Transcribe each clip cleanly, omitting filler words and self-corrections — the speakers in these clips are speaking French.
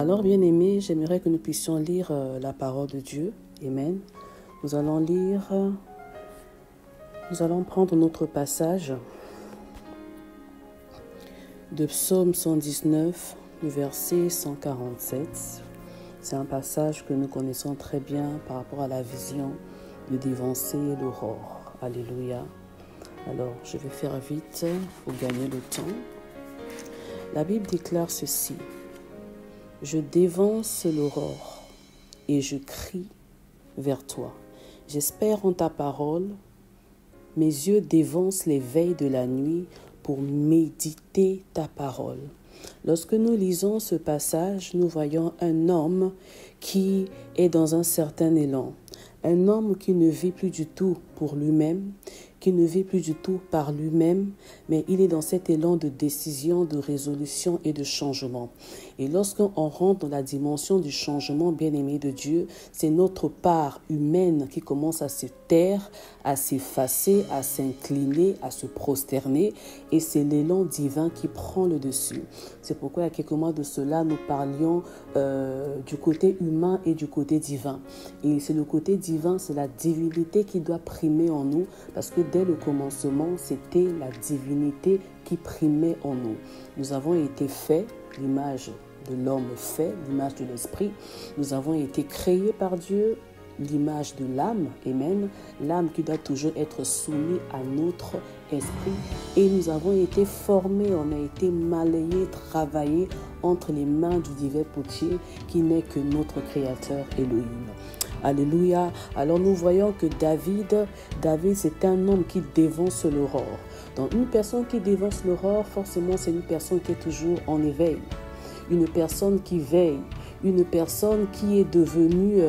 Alors, bien-aimés, j'aimerais que nous puissions lire la parole de Dieu. Amen. Nous allons prendre notre passage de Psaume 119, du verset 147. C'est un passage que nous connaissons très bien par rapport à la vision de dévancer l'aurore. Alléluia. Alors, je vais faire vite pour gagner le temps. La Bible déclare ceci. Je dévance l'aurore et je crie vers toi. J'espère en ta parole. Mes yeux dévancent les veilles de la nuit pour méditer ta parole. Lorsque nous lisons ce passage, nous voyons un homme qui est dans un certain élan. Un homme qui ne vit plus du tout pour lui-même, qui ne vit plus du tout par lui-même, mais il est dans cet élan de décision, de résolution et de changement. Et lorsqu'on rentre dans la dimension du changement, bien-aimé de Dieu, c'est notre part humaine qui commence à se taire, à s'effacer, à s'incliner, à se prosterner, et c'est l'élan divin qui prend le dessus. C'est pourquoi il y a quelques mois de cela, nous parlions du côté humain et du côté divin. Et c'est le côté divin, c'est la divinité qui doit primer en nous, parce que dès le commencement, c'était la divinité qui primait en nous. Nous avons été faits, l'image de l'homme fait, l'image de l'esprit. Nous avons été créés par Dieu, l'image de l'âme, amen, l'âme qui doit toujours être soumise à notre esprit. Et nous avons été formés, on a été malayés, travaillés entre les mains du divin potier qui n'est que notre Créateur Elohim. Alléluia. Alors nous voyons que David c'est un homme qui dévance l'aurore. Donc une personne qui dévance l'aurore, forcément c'est une personne qui est toujours en éveil. Une personne qui veille, une personne qui est devenue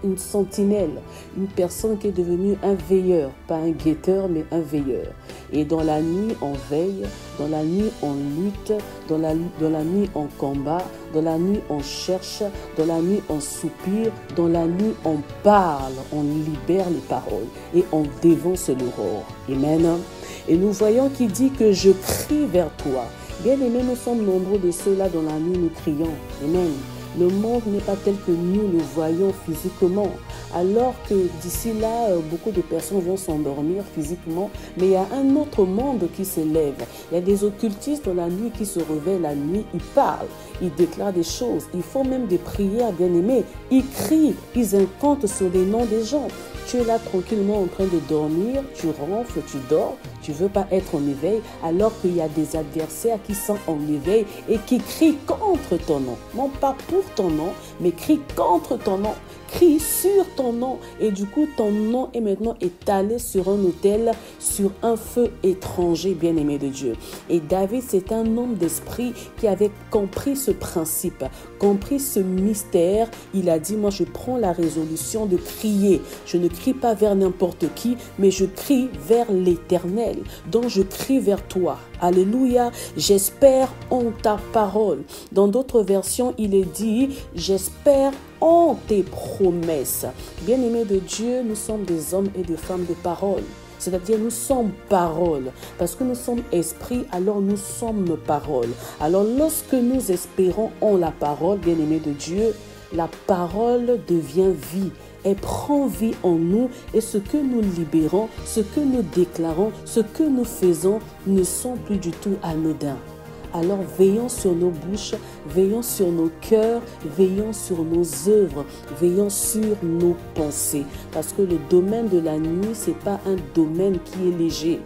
une sentinelle, une personne qui est devenue un veilleur, pas un guetteur, mais un veilleur. Et dans la nuit, on veille, dans la nuit, on lutte, dans la nuit, on combat, dans la nuit, on cherche, dans la nuit, on soupire, dans la nuit, on parle, on libère les paroles et on dévance l'aurore. Amen. Et nous voyons qu'il dit que je crie vers toi. Bien-aimés, nous sommes nombreux de ceux-là dans la nuit, nous crions. Amen. Le monde n'est pas tel que nous le voyons physiquement. Alors que d'ici là, beaucoup de personnes vont s'endormir physiquement, mais il y a un autre monde qui se lève. Il y a des occultistes dans la nuit qui se réveillent la nuit, ils parlent, ils déclarent des choses, ils font même des prières, bien-aimés. Ils crient, ils incantent sur les noms des gens. Tu es là tranquillement en train de dormir, tu ronfles, tu dors, tu ne veux pas être en éveil, alors qu'il y a des adversaires qui sont en éveil et qui crient contre ton nom. Non pas pour ton nom, mais crient contre ton nom. Crie sur ton nom et du coup ton nom est maintenant étalé sur un autel, sur un feu étranger, bien-aimé de Dieu. Et David, c'est un homme d'esprit qui avait compris ce principe, compris ce mystère. Il a dit, moi je prends la résolution de crier. Je ne crie pas vers n'importe qui, mais je crie vers l'Éternel. Donc je crie vers toi. Alléluia, j'espère en ta parole. Dans d'autres versions, il est dit, j'espère en tes promesses. Bien-aimés de Dieu, nous sommes des hommes et des femmes de parole. C'est-à-dire nous sommes parole. Parce que nous sommes esprit, alors nous sommes parole. Alors lorsque nous espérons en la parole, bien-aimés de Dieu, la parole devient vie. Elle prend vie en nous et ce que nous libérons, ce que nous déclarons, ce que nous faisons ne sont plus du tout anodins. Alors veillons sur nos bouches, veillons sur nos cœurs, veillons sur nos œuvres, veillons sur nos pensées. Parce que le domaine de la nuit, ce n'est pas un domaine qui est léger.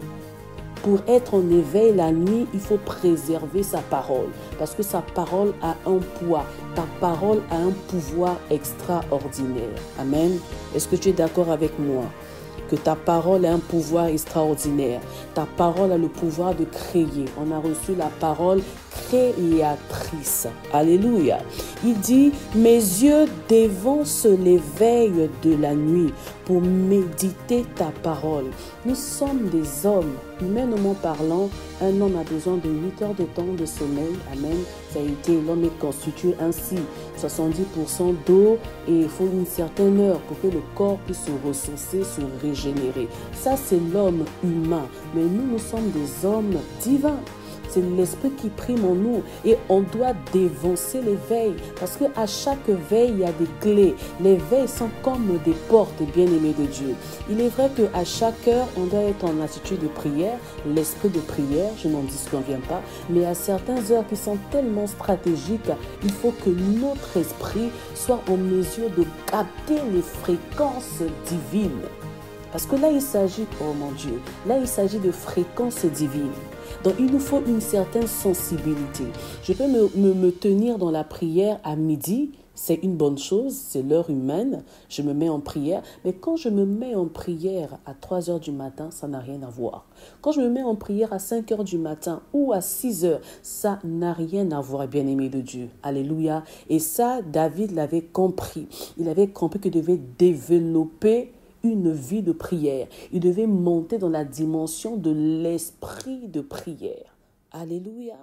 Pour être en éveil la nuit, il faut préserver sa parole. Parce que sa parole a un poids. Ta parole a un pouvoir extraordinaire. Amen. Est-ce que tu es d'accord avec moi? Que ta parole a un pouvoir extraordinaire. Ta parole a le pouvoir de créer. On a reçu la parole créatrice. Alléluia. Il dit, mes yeux dévancent les veilles de la nuit pour méditer ta parole. Nous sommes des hommes. Humainement parlant, un homme a besoin de 8 heures de temps de sommeil. Amen. Ça a été, l'homme est constitué ainsi. 70% d'eau et il faut une certaine heure pour que le corps puisse se ressourcer, se régénérer. Ça, c'est l'homme humain. Mais nous sommes des hommes divins. c'est l'esprit qui prime en nous et on doit dévancer les veilles parce qu'à chaque veille, il y a des clés. Les veilles sont comme des portes, bien-aimés de Dieu. Il est vrai qu'à chaque heure, on doit être en attitude de prière, l'esprit de prière, je n'en disconviens pas, mais à certaines heures qui sont tellement stratégiques, il faut que notre esprit soit en mesure de capter les fréquences divines. Parce que là, il s'agit, oh mon Dieu, là, il s'agit de fréquences divines. Donc, il nous faut une certaine sensibilité. Je peux me tenir dans la prière à midi, c'est une bonne chose, c'est l'heure humaine, je me mets en prière. Mais quand je me mets en prière à 3 heures du matin, ça n'a rien à voir. Quand je me mets en prière à 5 heures du matin ou à 6 heures, ça n'a rien à voir, bien-aimé de Dieu. Alléluia. Et ça, David l'avait compris. Il avait compris qu'il devait développer une vie de prière. Il devait monter dans la dimension de l'esprit de prière. Alléluia.